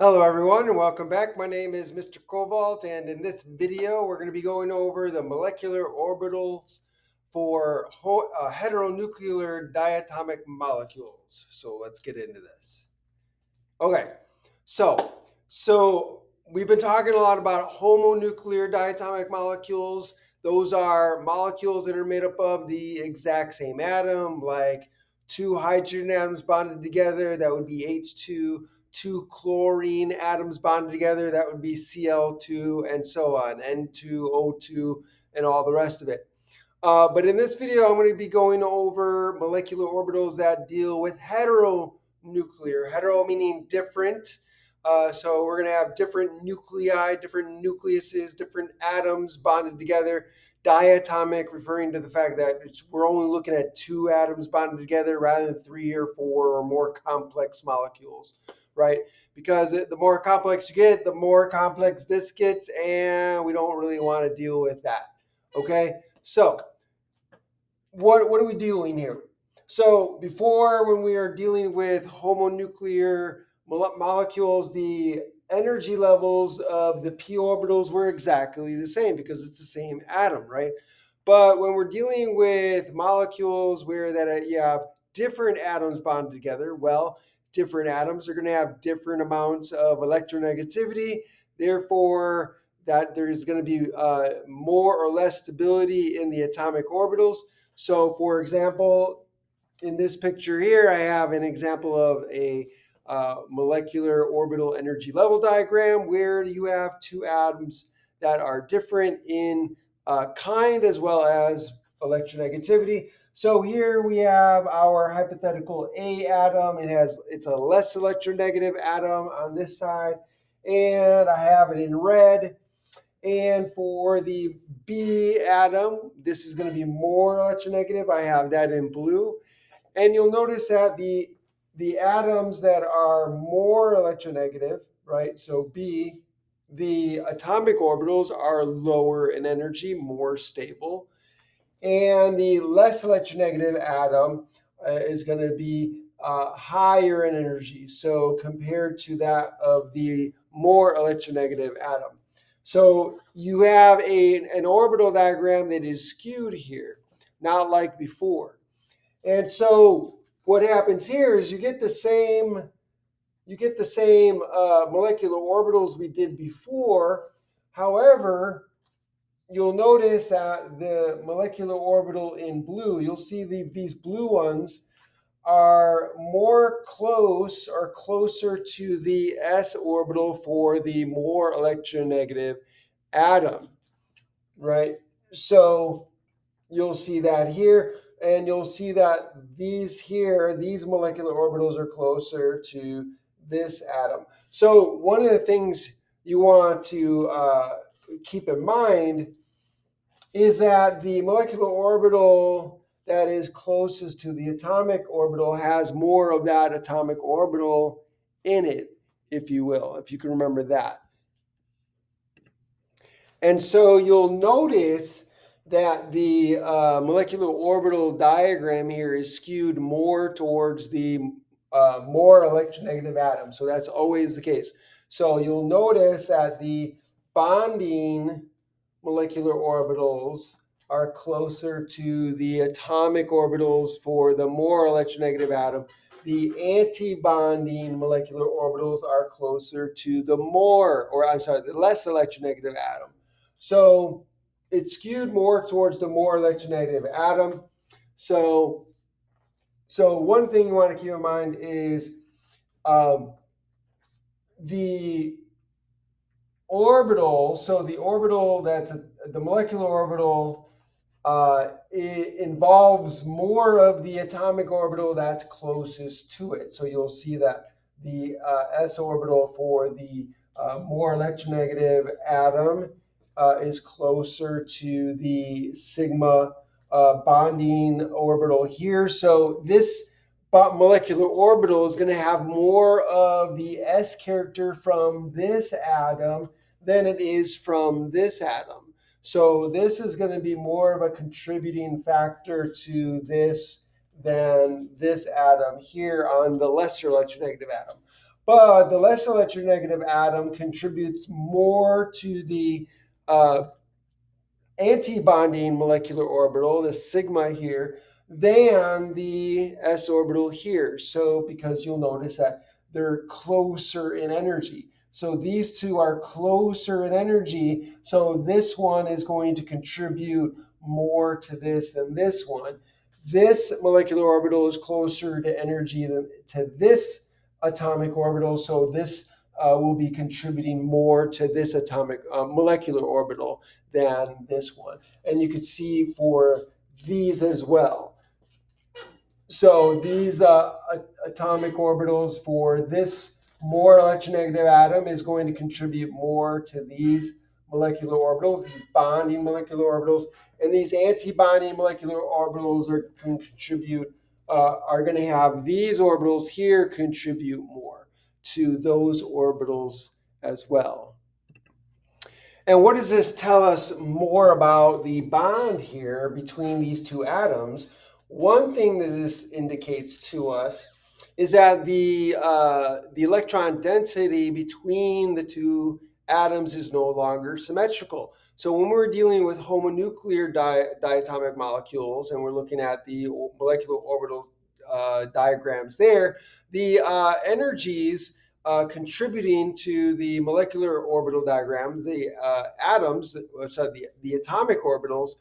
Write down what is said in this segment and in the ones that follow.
Hello everyone and welcome back. My name is Mr. Cobalt, and in this video we're going to be going over the molecular orbitals for heteronuclear diatomic molecules. So let's get into this. Okay, so we've been talking a lot about homonuclear diatomic molecules. Those are molecules that are made up of the exact same atom, like two hydrogen atoms bonded together, that would be H2, two chlorine atoms bonded together, that would be Cl2, and so on, N2O2, and all the rest of it. But in this video, I'm going to be going over molecular orbitals that deal with heteronuclear. Hetero meaning different. So we're going to have different nuclei, different nucleuses, different atoms bonded together. Diatomic, referring to the fact that we're only looking at two atoms bonded together rather than three or four or more complex molecules, right? Because the more complex you get, the more complex this gets, and we don't really want to deal with that. Okay, so what are we dealing here? So before, when we are dealing with homonuclear molecules, the energy levels of the p orbitals were exactly the same because it's the same atom, right? But when we're dealing with molecules where you have different atoms bonded together, well, different atoms are going to have different amounts of electronegativity. Therefore, that there's going to be more or less stability in the atomic orbitals. So, for example, in this picture here, I have an example of a molecular orbital energy level diagram where you have two atoms that are different in kind as well as electronegativity. So here we have our hypothetical A atom. It's a less electronegative atom on this side, and I have it in red. And for the B atom, this is going to be more electronegative. I have that in blue. And you'll notice that the atoms that are more electronegative, right? So B, the atomic orbitals are lower in energy, more stable. And the less electronegative atom is going to be higher in energy. So compared to that of the more electronegative atom. So you have an orbital diagram that is skewed here, not like before. And so what happens here is you get the same molecular orbitals we did before. However, you'll notice that the molecular orbital in blue, you'll see these blue ones are more close or closer to the s orbital for the more electronegative atom, right? So you'll see that here, and you'll see that these molecular orbitals are closer to this atom. So one of the things you want to keep in mind is that the molecular orbital that is closest to the atomic orbital has more of that atomic orbital in it, if you will, if you can remember that. And so you'll notice that the molecular orbital diagram here is skewed more towards the more electronegative atom. So that's always the case. So you'll notice that the bonding molecular orbitals are closer to the atomic orbitals for the more electronegative atom. The antibonding molecular orbitals are closer to the less electronegative atom. So it's skewed more towards the more electronegative atom. So one thing you want to keep in mind is the orbital. So the orbital the molecular orbital it involves more of the atomic orbital that's closest to it. So you'll see that the s orbital for the more electronegative atom is closer to the sigma bonding orbital here. So this molecular orbital is going to have more of the s character from this atom than it is from this atom. So this is going to be more of a contributing factor to this than this atom here on the lesser electronegative atom. but the less electronegative atom contributes more to the antibonding molecular orbital, the sigma here, than the s orbital here. So because you'll notice that they're closer in energy. So these two are closer in energy. So this one is going to contribute more to this than this one. This molecular orbital is closer to energy to this atomic orbital. So this will be contributing more to this atomic molecular orbital than this one. And you can see for these as well. So these atomic orbitals for this more electronegative atom is going to contribute more to these molecular orbitals, these bonding molecular orbitals, and these anti-bonding molecular orbitals are going to have these orbitals here contribute more to those orbitals as well. And what does this tell us more about the bond here between these two atoms? One thing that this indicates to us is that the electron density between the two atoms is no longer symmetrical. So when we're dealing with homonuclear diatomic molecules and we're looking at the molecular orbital diagrams there, the energies contributing to the molecular orbital diagrams, the atoms, the atomic orbitals,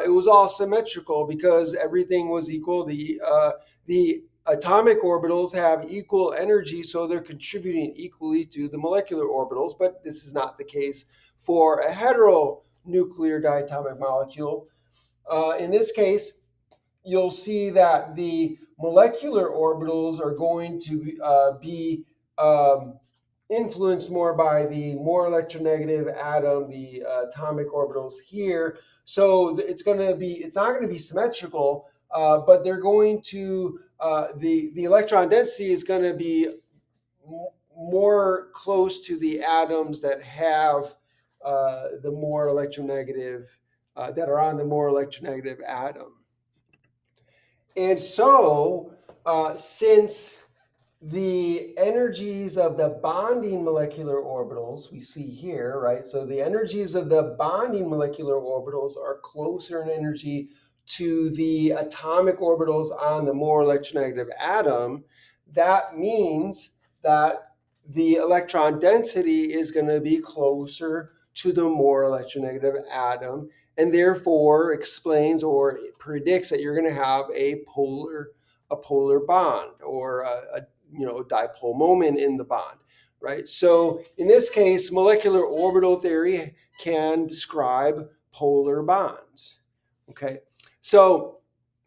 it was all symmetrical because everything was equal. The atomic orbitals have equal energy, so they're contributing equally to the molecular orbitals, but this is not the case for a heteronuclear diatomic molecule. In this case, you'll see that the molecular orbitals are going to be influenced more by the more electronegative atom, the atomic orbitals here. So it's not going to be symmetrical, but they're going to the electron density is going to be more close to the atoms that have the more electronegative that are on the more electronegative atom. And so, since the energies of the bonding molecular orbitals we see here, right? So the energies of the bonding molecular orbitals are closer in energy to the atomic orbitals on the more electronegative atom. That means that the electron density is going to be closer to the more electronegative atom, and therefore explains or predicts that you're going to have a polar bond or a dipole moment in the bond, right? So in this case, molecular orbital theory can describe polar bonds. Okay, so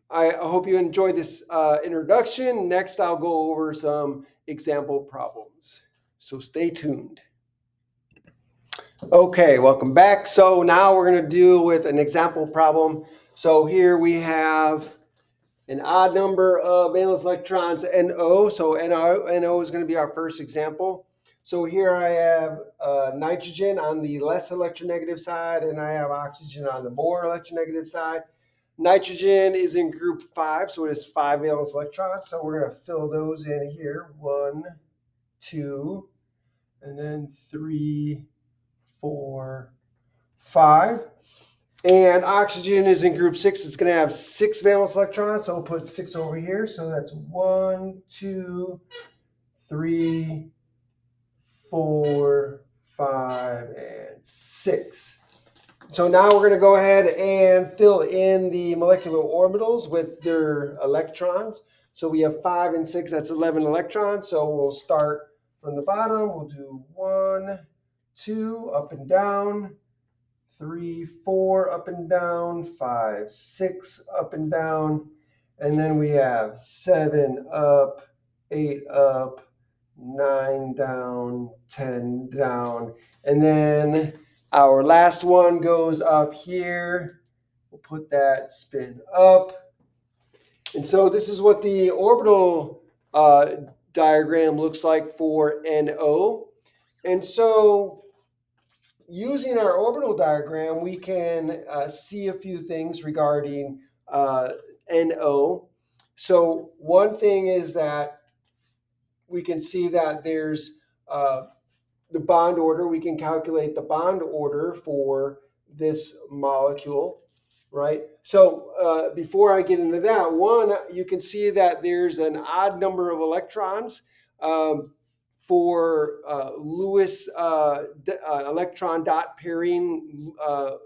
I hope you enjoyed this introduction. Next, I'll go over some example problems. So stay tuned. Okay, welcome back. So now we're going to deal with an example problem. So here we have an odd number of valence electrons, NO. So NO is going to be our first example. So here I have nitrogen on the less electronegative side, and I have oxygen on the more electronegative side. Nitrogen is in group 5, so it has 5 valence electrons. So we're going to fill those in here. 1, 2, and then 3, 4, 5. And oxygen is in group 6. It's going to have 6 valence electrons. So we'll put 6 over here. So that's 1, 2, 3, 4, 5, and 6. So now we're going to go ahead and fill in the molecular orbitals with their electrons. So we have 5 and 6. That's 11 electrons. So we'll start from the bottom. We'll do 1, 2, up and down. 3, 4, up and down, 5, 6, up and down, and then we have 7 up, 8 up, 9 down, 10 down, and then our last one goes up here. We'll put that spin up. And so this is what the orbital diagram looks like for NO. And so using our orbital diagram, we can see a few things regarding NO. So one thing is that we can see that there's the bond order. We can calculate the bond order for this molecule, right? So before I get into that, one, you can see that there's an odd number of electrons for Lewis electron dot pairing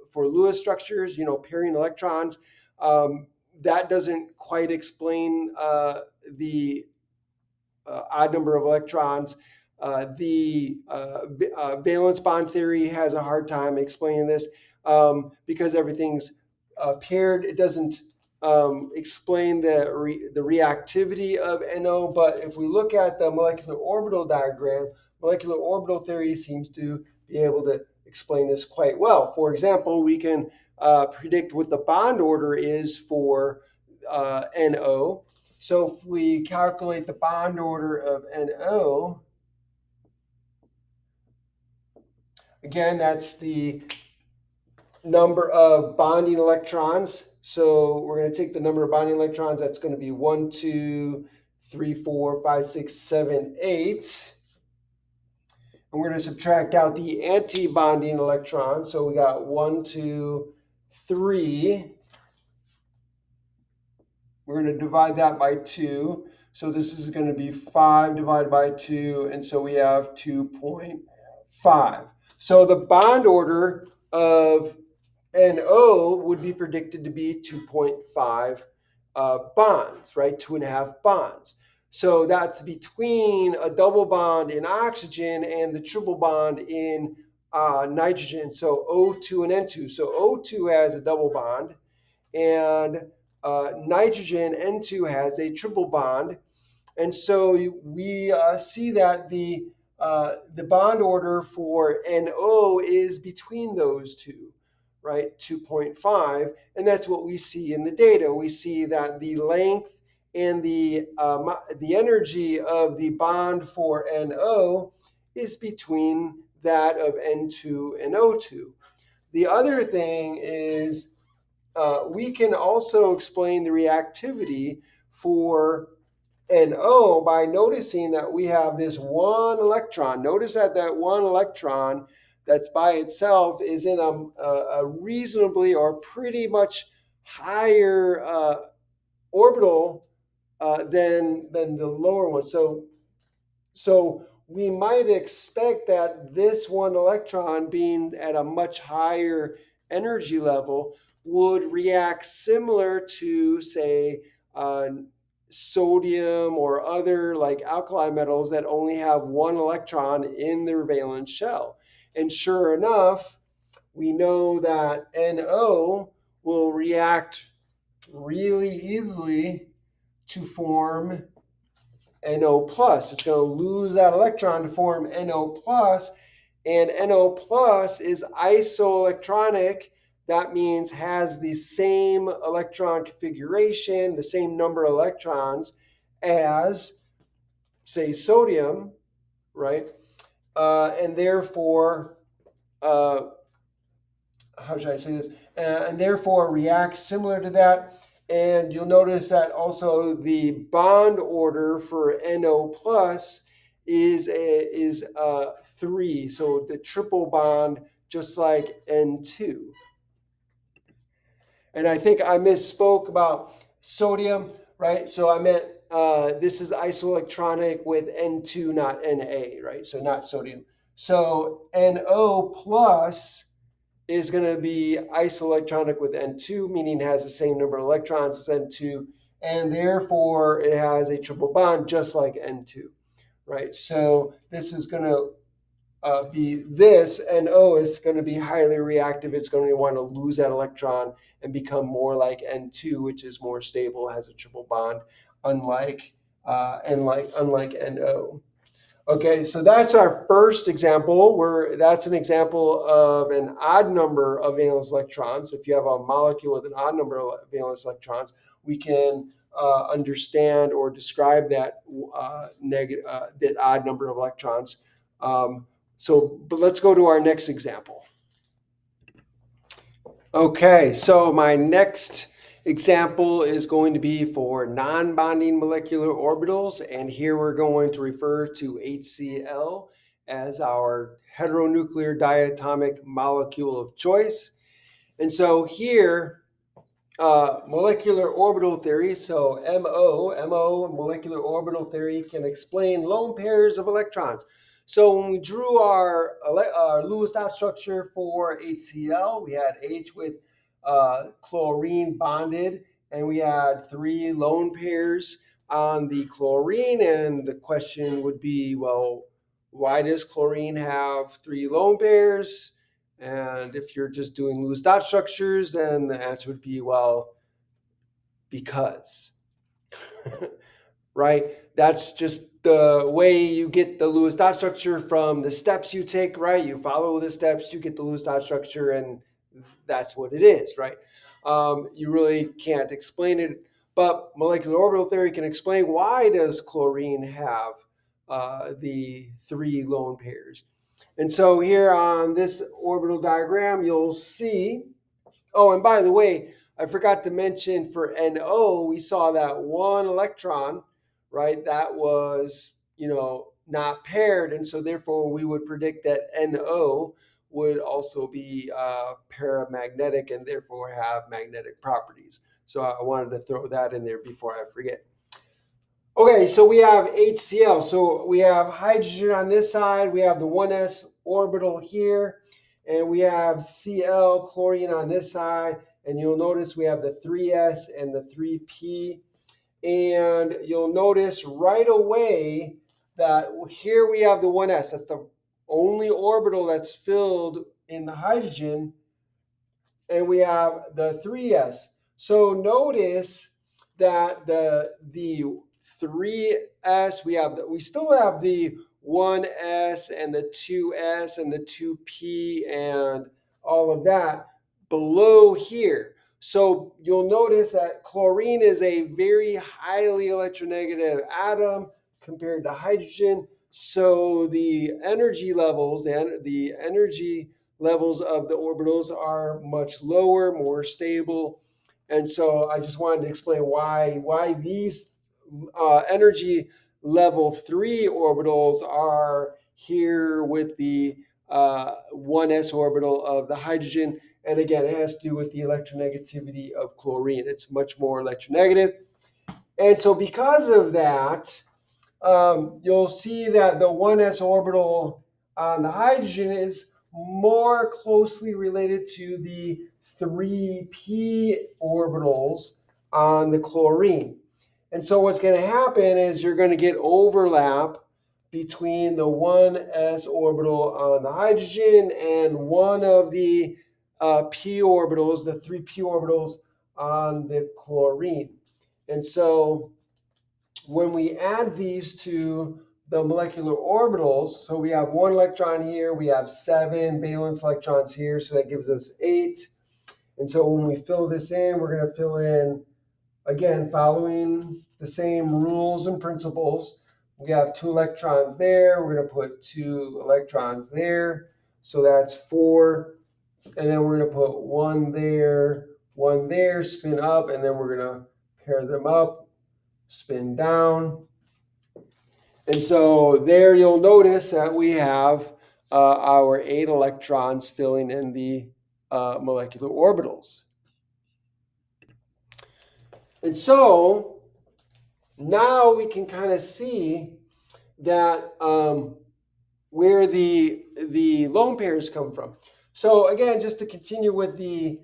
for Lewis structures, pairing electrons. That doesn't quite explain the odd number of electrons. The valence bond theory has a hard time explaining this because everything's paired. It doesn't explain the reactivity of NO, but if we look at the molecular orbital diagram, molecular orbital theory seems to be able to explain this quite well. For example, we can predict what the bond order is for NO. So if we calculate the bond order of NO, again, that's the number of bonding electrons. So we're going to take the number of bonding electrons. That's going to be 1, 2, 3, 4, 5, 6, 7, 8. And we're going to subtract out the anti-bonding electrons. So we got 1, 2, 3. We're going to divide that by 2. So this is going to be 5 divided by 2. And so we have 2.5. So the bond order of NO would be predicted to be 2.5 bonds, right? 2.5 bonds. So that's between a double bond in oxygen and the triple bond in nitrogen. So O2 and N2. So O2 has a double bond, and nitrogen N2 has a triple bond. And so we see that the bond order for NO is between those two, right? 2.5. And that's what we see in the data. We see that the length and the energy of the bond for NO is between that of N2 and O2. The other thing is we can also explain the reactivity for NO by noticing that we have this one electron. Notice that one electron that's by itself is in a reasonably or pretty much higher orbital than the lower one. So we might expect that this one electron, being at a much higher energy level, would react similar to, say, sodium or other like alkali metals that only have one electron in their valence shell. And sure enough, we know that NO will react really easily to form NO plus. It's going to lose that electron to form NO plus, and NO plus is isoelectronic. That means has the same electron configuration, the same number of electrons as, say, sodium, right? And therefore, how should I say this? And therefore reacts similar to that. And you'll notice that also the bond order for NO plus is 3. So the triple bond, just like N2. And I think I misspoke about sodium, right? So I meant this is isoelectronic with N2, not Na, right? So not sodium. So NO plus is going to be isoelectronic with N2, meaning it has the same number of electrons as N2, and therefore it has a triple bond just like N2, right? So this is going to be this, NO is going to be highly reactive. It's going to want to lose that electron and become more like N2, which is more stable, has a triple bond, unlike NO. Okay, so that's our first example. That's an example of an odd number of valence electrons. If you have a molecule with an odd number of valence electrons, we can understand or describe that that odd number of electrons. But let's go to our next example. Okay, so my next example is going to be for non-bonding molecular orbitals, and here we're going to refer to HCl as our heteronuclear diatomic molecule of choice. And so here, molecular orbital theory, so MO, molecular orbital theory, can explain lone pairs of electrons. So when we drew our Lewis dot structure for HCl, we had H with chlorine bonded, and we had 3 lone pairs on the chlorine. And the question would be, well, why does chlorine have 3 lone pairs? And if you're just doing Lewis dot structures, then the answer would be, well, because. Right? That's just the way you get the Lewis dot structure from the steps you take, right? You follow the steps, you get the Lewis dot structure, and that's what it is, right? You really can't explain it, but molecular orbital theory can explain why does chlorine have the 3 lone pairs. And so here on this orbital diagram, you'll see, oh, and by the way, I forgot to mention for NO, we saw that 1 electron, right, that was, not paired. And so therefore we would predict that NO would also be paramagnetic and therefore have magnetic properties. So I wanted to throw that in there before I forget. Okay, so we have HCl. So we have hydrogen on this side. We have the 1s orbital here. And we have Cl, chlorine on this side. And you'll notice we have the 3s and the 3p. And you'll notice right away that here we have the 1s. That's the only orbital that's filled in the hydrogen. And we have the 3s. So notice that the 3s, we still have the 1s and the 2s and the 2p and all of that below here. So you'll notice that chlorine is a very highly electronegative atom compared to hydrogen. So the energy levels, the energy levels of the orbitals are much lower, more stable. And so I just wanted to explain why these energy level 3 orbitals are here with the 1s orbital of the hydrogen. And again, it has to do with the electronegativity of chlorine. It's much more electronegative. And so because of that, you'll see that the 1s orbital on the hydrogen is more closely related to the 3p orbitals on the chlorine. And so what's going to happen is you're going to get overlap between the 1s orbital on the hydrogen and one of the p orbitals, the 3p orbitals on the chlorine. And so when we add these to the molecular orbitals, so we have 1 electron here, we have 7 valence electrons here, so that gives us 8. And so when we fill this in, we're going to fill in, again, following the same rules and principles. We have 2 electrons there, we're going to put 2 electrons there, so that's 4. And then we're going to put 1 there, spin up, and then we're going to pair them up, spin down. And so there you'll notice that we have our 8 electrons filling in the molecular orbitals. And so now we can kind of see that where the lone pairs come from. So again, just to continue with the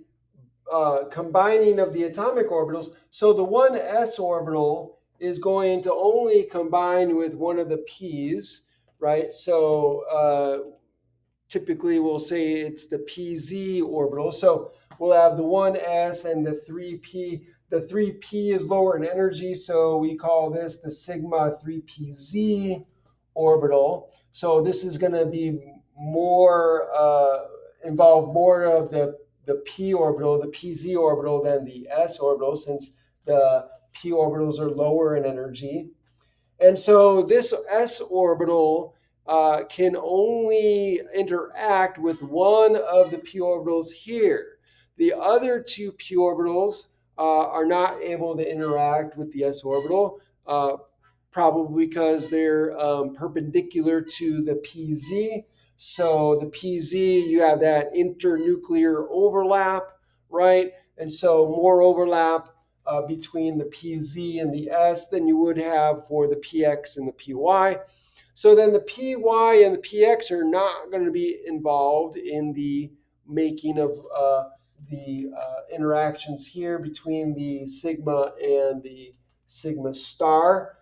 combining of the atomic orbitals, so the 1s orbital is going to only combine with one of the p's, right? So typically we'll say it's the pz orbital. So we'll have the 1s and the 3p. The 3p is lower in energy, so we call this the sigma 3pz orbital. So this is going to be more involve more of the p orbital, the pz orbital, than the s orbital, since the p orbitals are lower in energy. And so this s orbital can only interact with one of the p orbitals here. The other 2 p orbitals are not able to interact with the s orbital, probably because they're perpendicular to the pz. So the pz, you have that internuclear overlap, right? And so more overlap between the pz and the s than you would have for the px and the py. So then the py and the px are not going to be involved in the making of the interactions here between the sigma and the sigma star.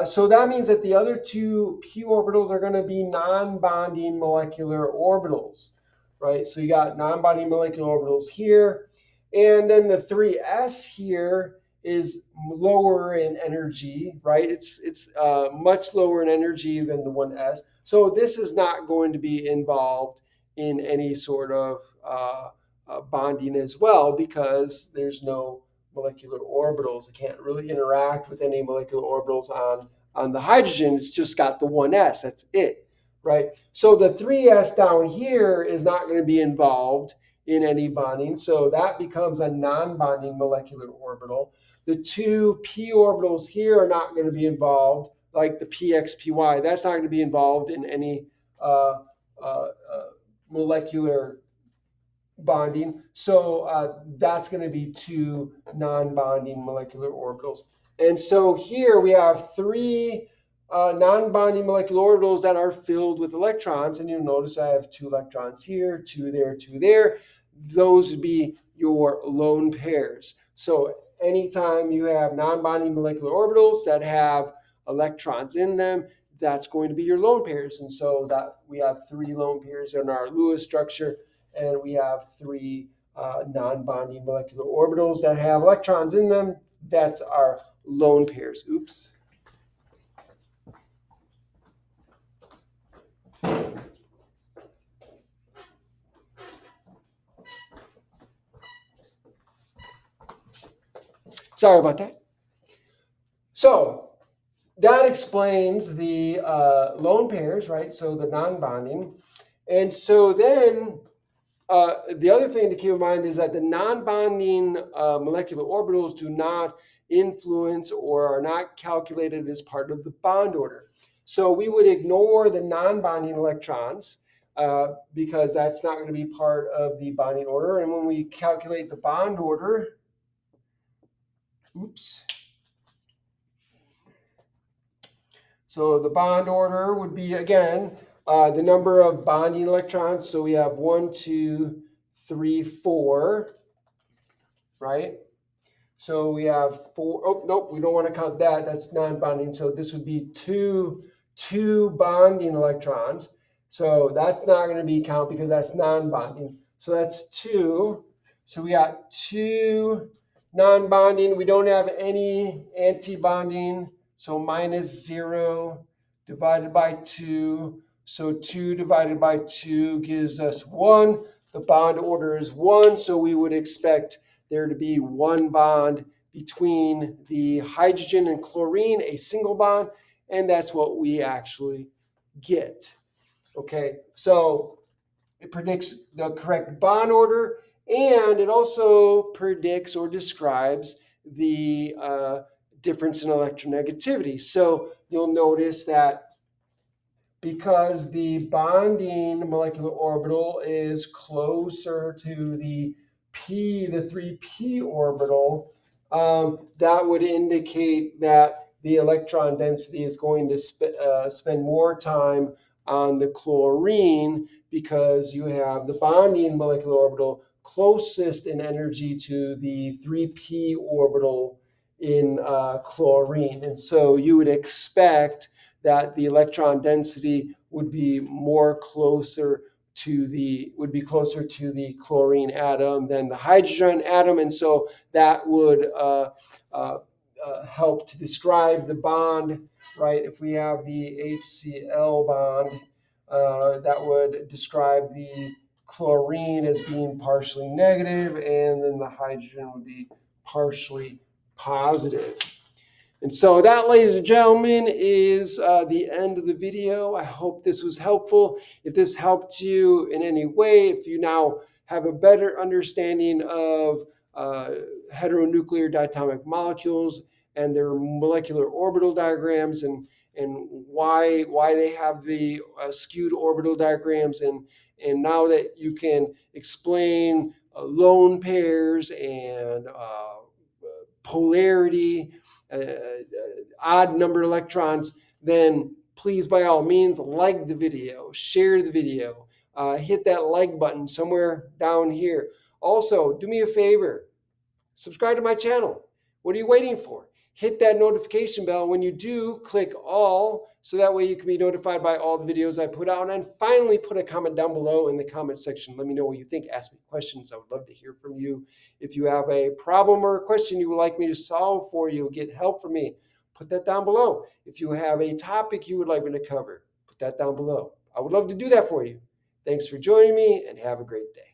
So that means that the other two p orbitals are going to be non-bonding molecular orbitals, right? So you got non-bonding molecular orbitals here. And then the 3s here is lower in energy, right? It's much lower in energy than the 1s. So this is not going to be involved in any sort of bonding as well, because there's no molecular orbitals. It can't really interact with any molecular orbitals on the hydrogen. It's just got the 1s. That's it, right? So the 3s down here is not going to be involved in any bonding. So that becomes a non-bonding molecular orbital. The two p orbitals here are not going to be involved, like the px, py. That's not going to be involved in any molecular bonding. So that's going to be two non-bonding molecular orbitals. And so here we have three non-bonding molecular orbitals that are filled with electrons. And you'll notice I have two electrons here, two there, two there. Those would be your lone pairs. So anytime you have non-bonding molecular orbitals that have electrons in them, that's going to be your lone pairs. And so that we have three lone pairs in our Lewis structure, and we have three non-bonding molecular orbitals that have electrons in them. That's our lone pairs. Oops. Sorry about that. So that explains the lone pairs, right? So the non-bonding. And so then the other thing to keep in mind is that the non-bonding molecular orbitals do not influence or are not calculated as part of the bond order. So we would ignore the non-bonding electrons because that's not going to be part of the bonding order. And when we calculate the bond order, oops. So the bond order would be, again, the number of bonding electrons. So we have 1, 2, 3, 4, right? So we have 4. Oh, nope, we don't want to count that. That's non-bonding. So this would be two bonding electrons. So that's not going to be counted because that's non-bonding. So that's 2. So we got 2 non-bonding. We don't have any anti-bonding. So minus 0 divided by 2. So 2 divided by 2 gives us 1. The bond order is 1. So we would expect there to be one bond between the hydrogen and chlorine, a single bond, and that's what we actually get. Okay, so it predicts the correct bond order, and it also predicts or describes the difference in electronegativity. So you'll notice that because the bonding molecular orbital is closer to the 3p orbital, that would indicate that the electron density is going to spend more time on the chlorine because you have the bonding molecular orbital closest in energy to the 3p orbital in chlorine. And so you would expect that the electron density would be closer to the chlorine atom than the hydrogen atom, and so that would help to describe the bond, right? If we have the HCl bond, that would describe the chlorine as being partially negative, and then the hydrogen would be partially positive. And so that, ladies and gentlemen, is the end of the video. I hope this was helpful. If this helped you in any way, if you now have a better understanding of heteronuclear diatomic molecules and their molecular orbital diagrams, and why they have the skewed orbital diagrams, and now that you can explain lone pairs and polarity, odd numbered electrons, then please, by all means, like the video, share the video, hit that like button somewhere down here. Also, do me a favor, subscribe to my channel. What are you waiting for? Hit that notification bell. When you do, click all, so that way you can be notified by all the videos I put out. And finally, put a comment down below in the comment section. Let me know what you think. Ask me questions. I would love to hear from you. If you have a problem or a question you would like me to solve for you, get help from me, put that down below. If you have a topic you would like me to cover, put that down below. I would love to do that for you. Thanks for joining me, and have a great day.